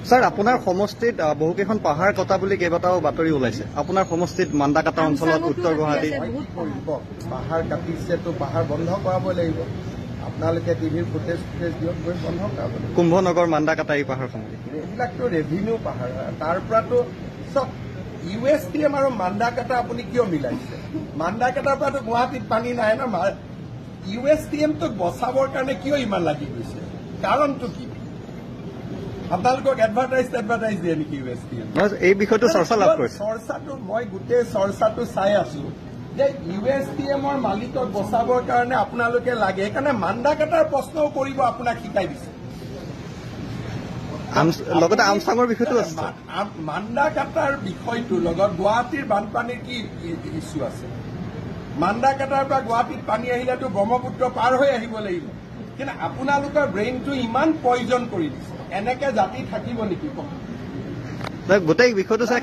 Sir আপনাৰ সমষ্টিত বহুকেইখন পাহাৰ কটা বুলি কেইবাটাও বাতৰি ওলাইছে। আপোনাৰ সমষ্টিত মান্দাকাটা অঞ্চলত উত্তৰ গুৱাহাটী পাহাৰ কাটিছে তো পাহাৰ বন্ধ কৰাব লাগিব। আপোনালোকে টিভিৰ ফুটেজ দিয়ক, গৈ বন্ধ কৰাব লাগিব। কুম্ভনগৰ মান্দাকাটা এই পাহাৰসমূহ এইবিলাকতো ৰেভিনিউ পাহাৰ, তাৰ পৰাতো চব USTM আৰু মান্দাকাটা আপুনি কিয় মিলাইছে? মান্দাকাটাৰ পৰাতো গুৱাহাটীত পানী নাই না। USTMটোক বচাবৰ কাৰণে কিয় ইমান লাগি গৈছে? কাৰণটো কি? আপোনালোকক এডভাৰটাইজ দিয়ে নেকি USTM? এই বিষয়টো চৰ্চা লাভ কৰিছে। চৰ্চাটো মই গোটেই চৰ্চাটো চাই আছো যে USTMৰ মালিকক বচাবৰ কাৰণে আপোনালোকে লাগে, সেইকাৰণে মান্দাকাটাৰ প্ৰশ্নও কৰিব আপোনাক শিকাই দিছে। লগতে আমচাঙৰ বিষয়টো আছে। মান্দাকাটাৰ বিষয়টোৰ লগত গুৱাহাটীৰ বানপানীৰ কি ইছ্যু আছে? মান্দাকাটাৰ পৰা গুৱাহাটীত পানী আহিলেতো ব্ৰহ্মপুত্ৰ পাৰ হৈ আহিব লাগিব, কিন্তু আপোনালোকৰ ব্ৰেইনটো ইমান পয়জন কৰি দিছে। এনেকে জাতি থাকিব নেকি? গোটেই বিষয়টো চাই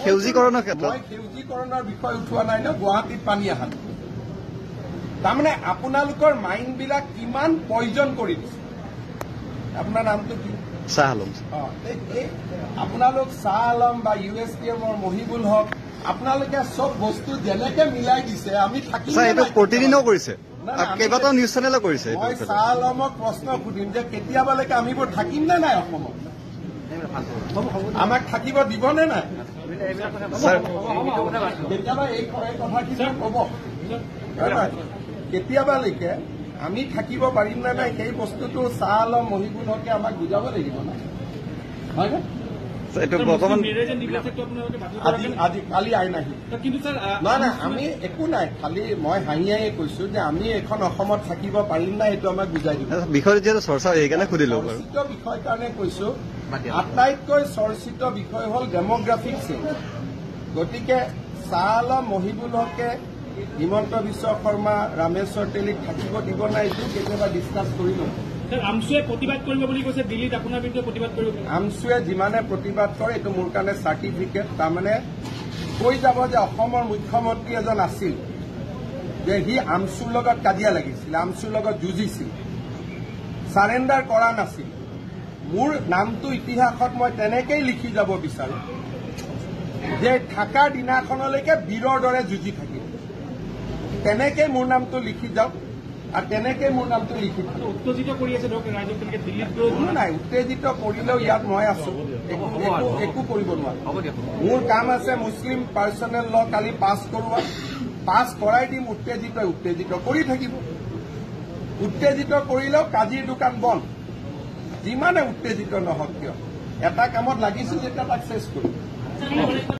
সেউজীকৰণৰ ক্ষেত্ৰত মই সেউজীকৰণৰ বিষয় উঠোৱা নাই ন, গুৱাহাটীত পানী অহা। তাৰমানে আপোনালোকৰ মাইণ্ডবিলাক কিমান পয়জন কৰি দিছে। আপোনাৰ নামটো কি? শ্বাহ আলম। আপোনালোক শ্বাহ আলম বা USTMৰ মহিবুল হক, আপোনালোকে চব বস্তু যেনেকে মিলাই দিছে আমি থাকিম। এইটো প্ৰতিদিনেও কৰিছে, কেইবাটাও নিউজ চেনেলে কৰিছে। মই শ্বাহ আলমক প্ৰশ্ন সুধিম যে কেতিয়াবালৈকে আমিবোৰ থাকিম নে নাই অসমত? আমাক থাকিব দিব নে নাই? কেতিয়াবা এই কথাখিনি কব। কেতিয়াবালৈকে আমি থাকিব পাৰিম নে নাই সেই বস্তুটো শ্বাহ আলম মহিবুল হকে আমাক বুজাব লাগিব না, হয় নে? কালি আইন আহিল। নাই নাই, আমি একো নাই, খালি মই হাঁহিয়াই কৈছো যে আমি এখন অসমত থাকিব পাৰিম নাই, সেইটো আমাক বুজাই দিব। বিষয় যিহেতু চৰ্চা সেইকাৰণে সুধিলো। চৰ্চিত বিষয় কাৰণে কৈছো, আটাইতকৈ চৰ্চিত বিষয় হ'ল ডেমোগ্ৰাফিক চেঞ্জ। গতিকে শ্বাহ আলম মহিবুল হকে হিমন্ত বিশ্ব শৰ্মা ৰামেশ্বৰ তেলীক থাকিব দিব নাই, এইটো কেতিয়াবা ডিছকাছ কৰি লম। আমচুৱে প্ৰতিবাদ কৰিব বুলি কৈছে, দিল্লীত আপোনাৰ বিৰুদ্ধে প্ৰতিবাদ কৰিব। আমচুৱে যিমানে প্ৰতিবাদ কৰে এইটো মোৰ কাৰণে চাৰ্টিফিকেট। তাৰমানে কৈ যাব যে অসমৰ মুখ্যমন্ত্ৰী এজন আছিল যে সি আমচুৰ লগত কাজিয়া লাগিছিল, আমচুৰ লগত যুঁজিছিল, চাৰেণ্ডাৰ কৰা নাছিল। মোৰ নামটো ইতিহাসত মই তেনেকেই লিখি যাব বিচাৰো যে থাকাৰ দিনাখনলৈকে বীৰৰ দৰে যুঁজি থাকিল। তেনেকেই মোৰ নামটো লিখি যাওক আৰু তেনেকে মোৰ নামটো লিখি থাকক। উত্তেজিত কৰি আছে ৰাইজক তেনেকে দিল্লীত কোনো নাই, উত্তেজিত কৰিলেও ইয়াত মই আছো, একো কৰিব নোৱাৰো। মোৰ কাম আছে মুছলিম পাৰ্চনেল ল কালি পাছ কৰোৱা, পাছ কৰাই দিম। উত্তেজিত কৰি থাকিব। উত্তেজিত কৰিলেও কাজিৰ দোকান বন্ধ। যিমানে উত্তেজিত নহওক কিয়, এটা কামত লাগিছো যেতিয়া তাক চেছ কৰিম।